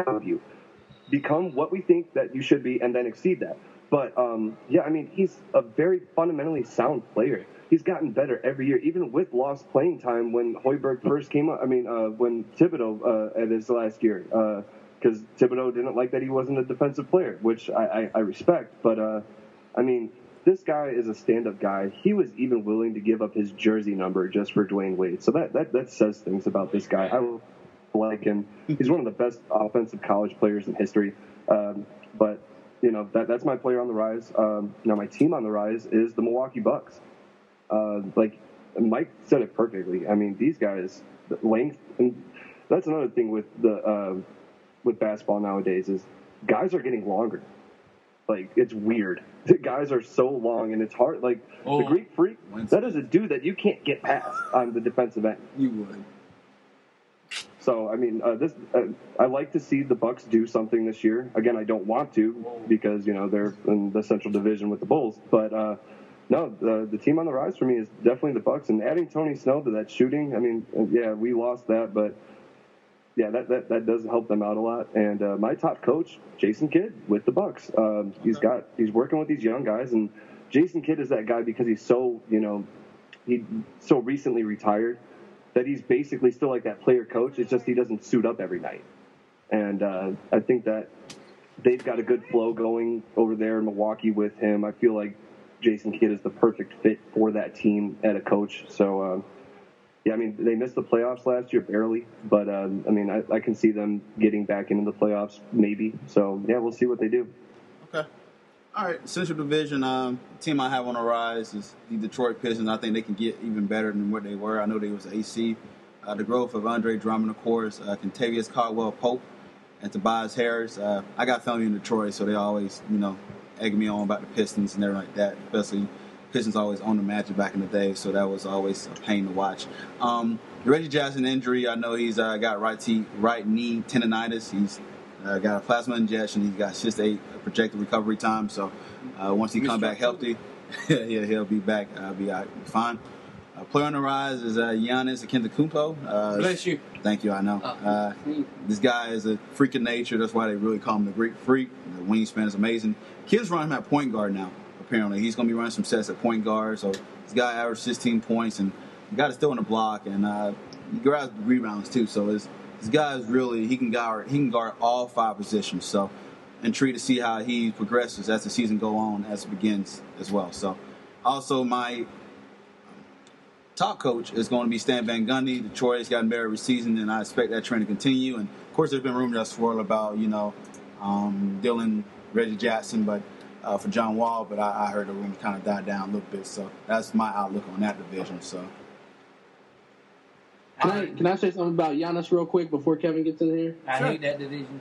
of you. Become what we think that you should be and then exceed that. But, he's a very fundamentally sound player. He's gotten better every year, even with lost playing time when Hoiberg first came up. When Thibodeau at his last year, because Thibodeau didn't like that he wasn't a defensive player, which I respect. But, this guy is a stand-up guy. He was even willing to give up his jersey number just for Dwayne Wade. So that says things about this guy. I like him. He's one of the best offensive college players in history. But that's my player on the rise. My team on the rise is the Milwaukee Bucks. Like Mike said it perfectly. I mean, these guys, the length, and that's another thing with with basketball nowadays is guys are getting longer. Like, it's weird. The guys are so long, and it's hard. Like, the Greek Freak, that is a dude that you can't get past on the defensive end. You would. So, I like to see the Bucks do something this year. Again, I don't want to because, they're in the Central Division with the Bulls. But, the team on the rise for me is definitely the Bucks. And adding Tony Snell to that shooting, we lost that, but yeah, that does help them out a lot. And my top coach, Jason Kidd, with the Bucks. He's working with these young guys, and Jason Kidd is that guy because he's so he so recently retired that he's basically still like that player coach. It's just he doesn't suit up every night. And I think that they've got a good flow going over there in Milwaukee with him. I feel like Jason Kidd is the perfect fit for that team at a coach. So. They missed the playoffs last year barely, but I can see them getting back into the playoffs maybe. So yeah, we'll see what they do. Okay. All right. Central Division team I have on the rise is the Detroit Pistons. I think they can get even better than what they were. I know they was AC. The growth of Andre Drummond, of course, Kentavious Caldwell-Pope, and Tobias Harris. I got family in Detroit, so they always egging me on about the Pistons and everything like that, especially. Pistons always owned the Magic back in the day, so that was always a pain to watch. The Reggie Jackson injury, I know he's got right knee tendonitis. He's got a plasma injection. He's got just a projected recovery time. So once he comes back healthy, yeah, he'll be back. Be fine. Player on the rise is Giannis Antetokounmpo. Bless you. Thank you. I know. This guy is a freak of nature. That's why they really call him the Greek Freak. The wingspan is amazing. Kids run him at point guard now. Apparently, he's going to be running some sets at point guard. So this guy averaged 16 points, and the guy is still in the block, and he grabs rebounds too. So this guy is really he can guard all five positions. So intrigued to see how he progresses as the season go on, as it begins as well. So also my top coach is going to be Stan Van Gundy. Detroit has gotten better every season, and I expect that trend to continue. And of course, there's been rumors that swirl about Dylan, Reggie Jackson, but. For John Wall, but I heard the rumors kind of died down a little bit, so that's my outlook on that division. So, can I say something about Giannis real quick before Kevin gets in here? I hate that division.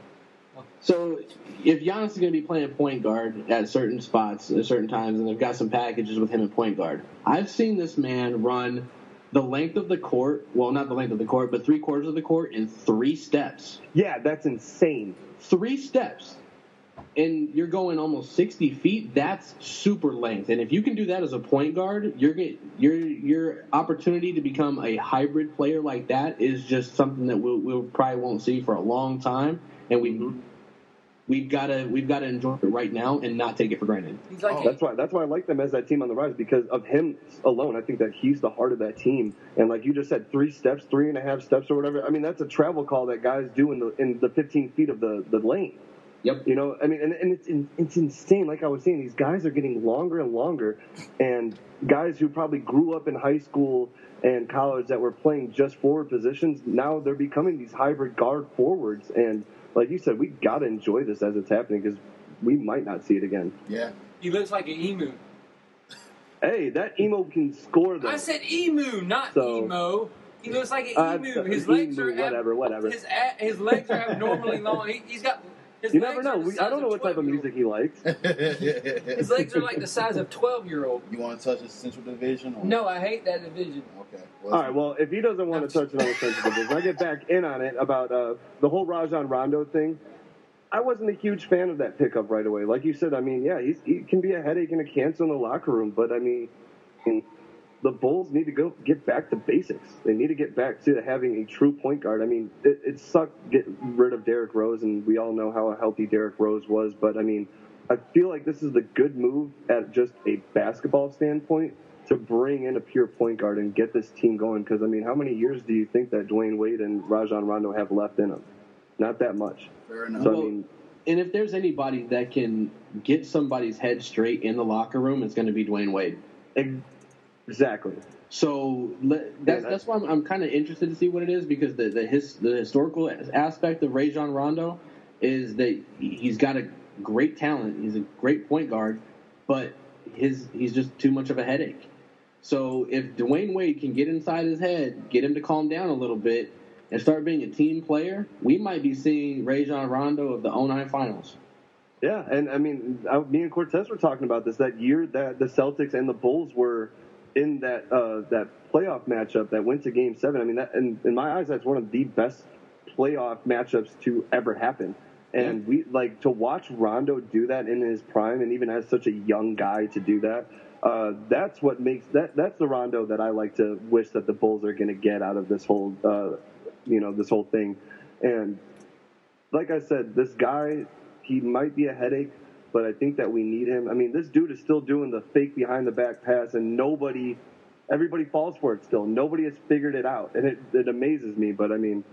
So, if Giannis is going to be playing point guard at certain spots at certain times, and they've got some packages with him at point guard, I've seen this man run the length of the court, well, not the length of the court, but 3/4 of the court in 3 steps. Yeah, that's insane. 3 steps. And you're going almost 60 feet. That's super length. And if you can do that as a point guard, your opportunity to become a hybrid player like that is just something that we'll probably won't see for a long time. And we've got to enjoy it right now and not take it for granted. That's why I like them as that team on the rise, because of him alone. I think that he's the heart of that team. And like you just said, 3 steps, 3.5 steps, or whatever. That's a travel call that guys do in the 15 feet of the lane. Yep. And it's insane. Like I was saying, these guys are getting longer and longer, and guys who probably grew up in high school and college that were playing just forward positions, now they're becoming these hybrid guard forwards. And like you said, we got to enjoy this as it's happening because we might not see it again. Yeah. He looks like an emu. Hey, that emo can score though. I said emu, not emo. He looks like an emu. His legs are whatever. His legs are abnormally long. He's got. You never know. I don't know what type of music he likes. His legs are like the size of 12-year-old. You want to touch the Central Division? Or? No, I hate that division. Okay. All right. Well, if he doesn't want to touch it on the Central Division, I get back in on it about the whole Rajon Rondo thing. I wasn't a huge fan of that pickup right away. Like you said, he can be a headache and a cancer in the locker room, but the Bulls need to get back to basics. They need to get back to having a true point guard. I mean, it sucked getting rid of Derrick Rose, and we all know how healthy Derrick Rose was. But, I mean, I feel like this is the good move at just a basketball standpoint to bring in a pure point guard and get this team going. Because, I mean, how many years do you think that Dwayne Wade and Rajon Rondo have left in them? Not that much. Fair enough. So, I mean, and if there's anybody that can get somebody's head straight in the locker room, it's going to be Dwayne Wade. Exactly. So that's why I'm kind of interested to see what it is, because the historical aspect of Rajon Rondo is that he's got a great talent. He's a great point guard, but he's just too much of a headache. So if Dwayne Wade can get inside his head, get him to calm down a little bit, and start being a team player, we might be seeing Rajon Rondo of the 2009 finals. Yeah, and I mean, me and Cortez were talking about this that year that the Celtics and the Bulls were in that playoff matchup that went to Game 7. I mean, that, in my eyes, that's one of the best playoff matchups to ever happen. And we like to watch Rondo do that in his prime, and even as such a young guy to do that. That's what makes that's the Rondo that I like to wish that the Bulls are going to get out of this whole this whole thing. And like I said, this guy, he might be a headache, but I think that we need him. I mean, this dude is still doing the fake behind the back pass, and everybody falls for it still. Nobody has figured it out, and it amazes me. But I mean,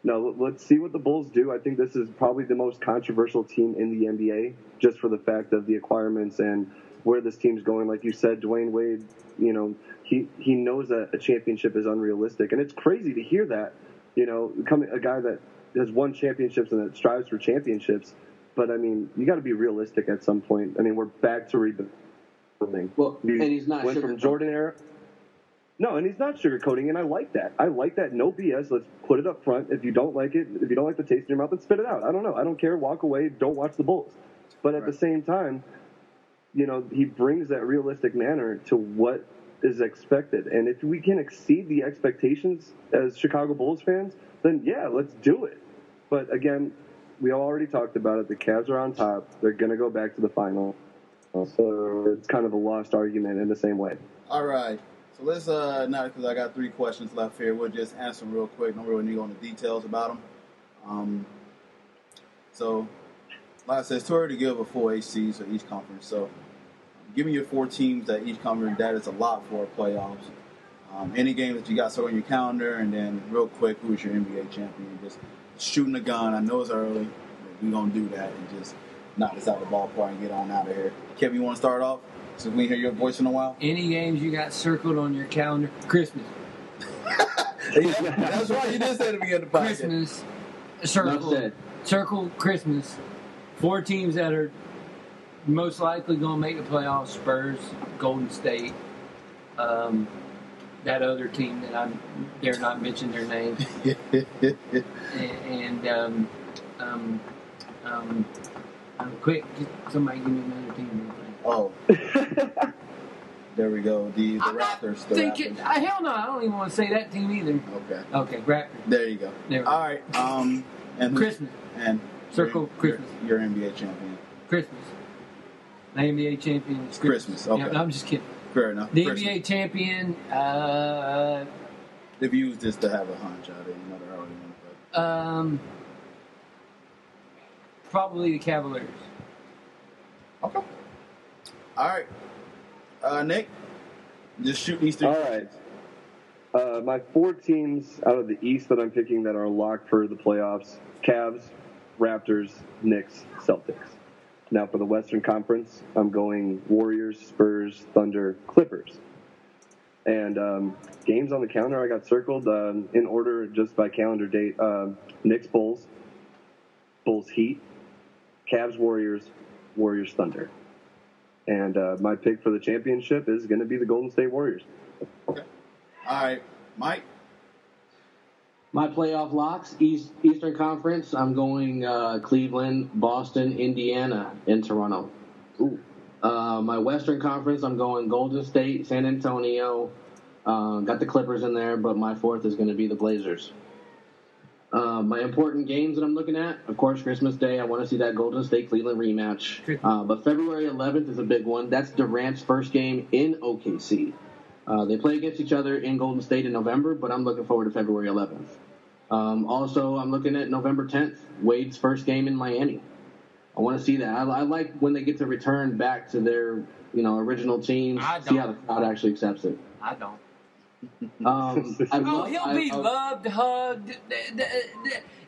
no, let's see what the Bulls do. I think this is probably the most controversial team in the NBA, just for the fact of the acquirements and where this team's going. Like you said, Dwayne Wade, he knows that a championship is unrealistic, and it's crazy to hear that. A guy that has won championships and that strives for championships. But, I mean, you got to be realistic at some point. I mean, we're back to rebuilding. Well, and he's not went from Jordan era. No, and he's not sugarcoating, and I like that. I like that. No BS. Let's put it up front. If you don't like it, if you don't like the taste in your mouth, then spit it out. I don't know. I don't care. Walk away. Don't watch the Bulls. But at the same time, he brings that realistic manner to what is expected. And if we can exceed the expectations as Chicago Bulls fans, then, yeah, let's do it. But, again, we already talked about it. The Cavs are on top. They're going to go back to the final. So it's kind of a lost argument in the same way. All right. So let's, now because I got 3 questions left here, we'll just answer them real quick. Don't really need to go into details about them. So, like I said, it's too early to give a full HC for each conference. So give me your 4 teams that each conference. That is a lot for playoffs. Any game that you got so on your calendar, and then real quick, who is your NBA champion? Just shooting a gun. I know it's early, but we're going to do that and just knock this out of the ballpark and get on out of here. Kevin, you want to start off? So we hear your voice in a while. Any games you got circled on your calendar? Christmas. That's right. You did say to me in the podcast. Christmas. Circle Christmas. 4 teams that are most likely going to make the playoffs: Spurs, Golden State, that other team that I dare not mention their name, and quick, somebody give me another team. Oh, there we go. The Raptors. Hell no, I don't even want to say that team either. Okay, Raptors. There you go. All right. And Christmas. And Circle Christmas. Your NBA champion. Christmas. The NBA champion is Christmas. Okay. Yeah, no, I'm just kidding. Fair enough. The Christmas. NBA champion. They've used this to have a hunch out of another argument. Probably the Cavaliers. Okay. All right. Nick, just shoot these 3. All right. My 4 teams out of the East that I'm picking that are locked for the playoffs: Cavs, Raptors, Knicks, Celtics. Now for the Western Conference, I'm going Warriors, Spurs, Thunder, Clippers. And games on the calendar I got circled in order just by calendar date: Knicks, Bulls, Bulls, Heat, Cavs, Warriors, Warriors, Thunder. And my pick for the championship is going to be the Golden State Warriors. Okay. All right. Mike? My playoff locks, Eastern Conference, I'm going Cleveland, Boston, Indiana, and Toronto. Ooh. My Western Conference, I'm going Golden State, San Antonio. Got the Clippers in there, but my 4th is going to be the Blazers. My important games that I'm looking at, of course, Christmas Day. I want to see that Golden State-Cleveland rematch. But February 11th is a big one. That's Durant's first game in OKC. They play against each other in Golden State in November, but I'm looking forward to February 11th. Also, I'm looking at November 10th, Wade's first game in Miami. I want to see that. I like when they get to return back to their original teams. See how the crowd actually accepts it. I don't. He'll be loved, hugged.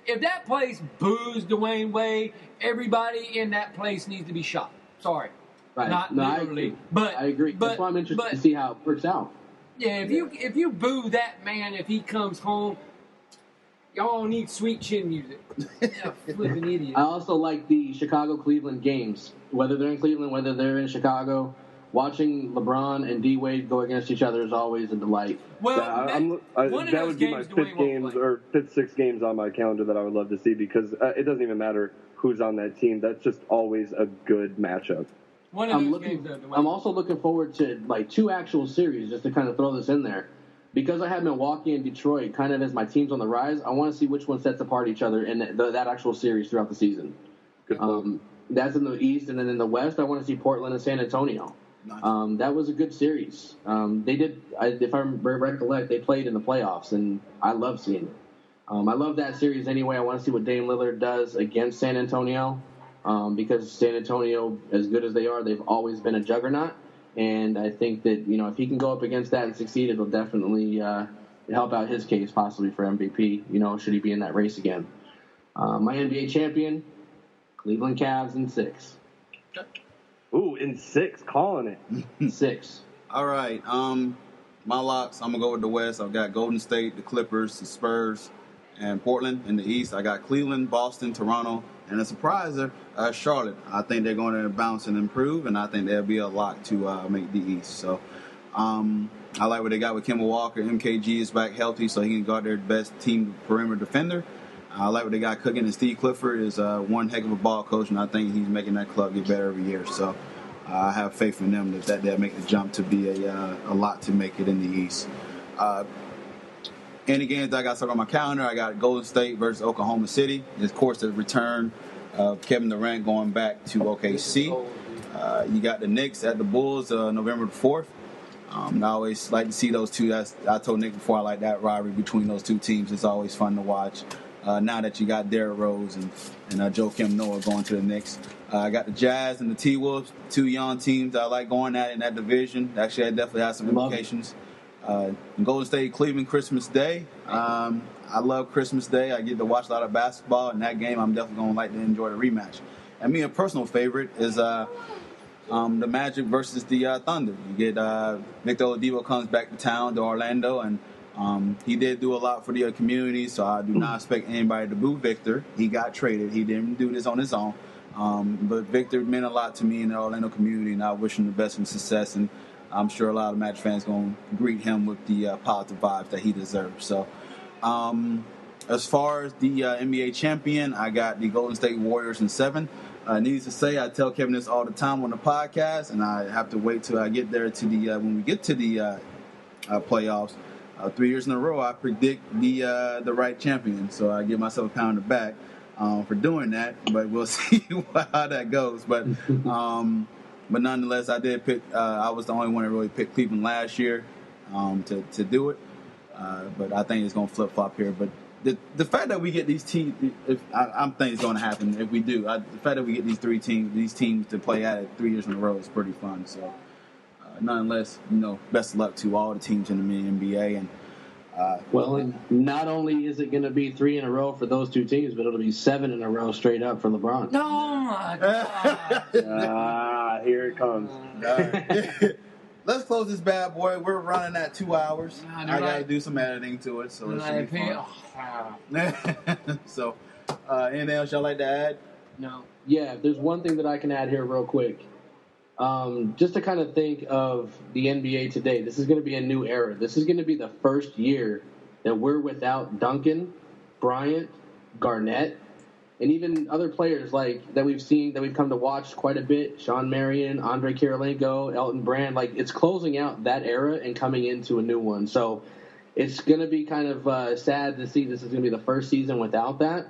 If that place boos Dwayne Wade, everybody in that place needs to be shot. Sorry. Right. Not literally. I agree. That's why I'm interested to see how it works out. Yeah, if you boo that man if he comes home, y'all need sweet chin music. Flipping idiot. I also like the Chicago-Cleveland games. Whether they're in Cleveland, whether they're in Chicago, watching LeBron and D. Wade go against each other is always a delight. Well, that would be my fifth, sixth games on my calendar that I would love to see because it doesn't even matter who's on that team. That's just always a good matchup. I'm also looking forward to like 2 actual series, just to kind of throw this in there. Because I have Milwaukee and Detroit kind of as my teams on the rise, I want to see which one sets apart each other in that actual series throughout the season. That's in the East, and then in the West, I want to see Portland and San Antonio. Nice. That was a good series. They did, if I recollect, they played in the playoffs, and I love seeing it. I love that series anyway. I want to see what Dame Lillard does against San Antonio, because San Antonio, as good as they are, they've always been a juggernaut. And I think that, if he can go up against that and succeed, it'll definitely help out his case possibly for MVP, should he be in that race again. My NBA champion, Cleveland Cavs in 6. Ooh, in 6, calling it. 6. All right. My locks, I'm going to go with the West. I've got Golden State, the Clippers, the Spurs, and Portland. In the East, I got Cleveland, Boston, Toronto, and a surpriser, Charlotte. I think they're going to bounce and improve, and I think they'll be a lock to make the East. So I like what they got with Kemba Walker. MKG is back healthy, so he can guard their best team perimeter defender. I like what they got cooking, and Steve Clifford is one heck of a ball coach, and I think he's making that club get better every year. So I have faith in them that they'll make the jump to be a lot to make it in the East. Any games that I got stuck on my calendar, I got Golden State versus Oklahoma City. Of course, the return of Kevin Durant going back to OKC. You got the Knicks at the Bulls November the 4th. I always like to see those two. I told Nick before I like that rivalry between those two teams. It's always fun to watch. Now that you got Derrick Rose and Joakim Noah going to the Knicks. I got the Jazz and the T-Wolves, 2 young teams that I like going at in that division. Actually, I definitely have some implications. Golden State, Cleveland, Christmas Day. I love Christmas Day. I get to watch a lot of basketball. In that game, I'm definitely going to like to enjoy the rematch. And me, a personal favorite is the Magic versus the Thunder. You get Victor Oladipo comes back to town, to Orlando, and he did do a lot for the community, so I do not expect anybody to boo Victor. He got traded. He didn't do this on his own. But Victor meant a lot to me in the Orlando community, and I wish him the best and success. And I'm sure a lot of Magic fans going to greet him with the positive vibes that he deserves. So as far as the NBA champion, I got the Golden State Warriors in 7. Needless to say, I tell Kevin this all the time on the podcast, and I have to wait till I get there to the when we get to the playoffs. 3 years in a row, I predict the right champion, so I give myself a pound on the back for doing that. But we'll see how that goes. But nonetheless, I did pick. I was the only one that really picked Cleveland last year to do it. But I think it's going to flip flop here. But the fact that we get these teams, I'm thinking it's going to happen if we do. The fact that we get these teams to play at it 3 years in a row is pretty fun. So. Nonetheless, best of luck to all the teams in the NBA. And not only is it going to be 3 in a row for those 2 teams, but it'll be 7 in a row straight up for LeBron. Oh my God! Here it comes. Right. Let's close this bad boy. We're running at 2 hours. I got to do some editing to it, so it should be fun. So, anything else y'all like to add? No. Yeah, there's one thing that I can add here real quick. Just to kind of think of the NBA today, this is going to be a new era. This is going to be the first year that we're without Duncan, Bryant, Garnett, and even other players that we've come to watch quite a bit. Sean Marion, Andre Kirilenko, Elton Brand. It's closing out that era and coming into a new one. So it's going to be kind of sad to see this is going to be the first season without that.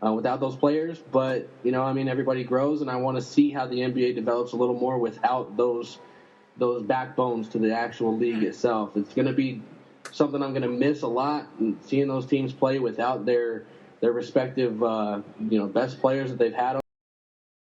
Without those players, but everybody grows, and I want to see how the NBA develops a little more without those those backbones to the actual league itself. It's going to be something I'm going to miss a lot, and seeing those teams play without their respective best players that they've had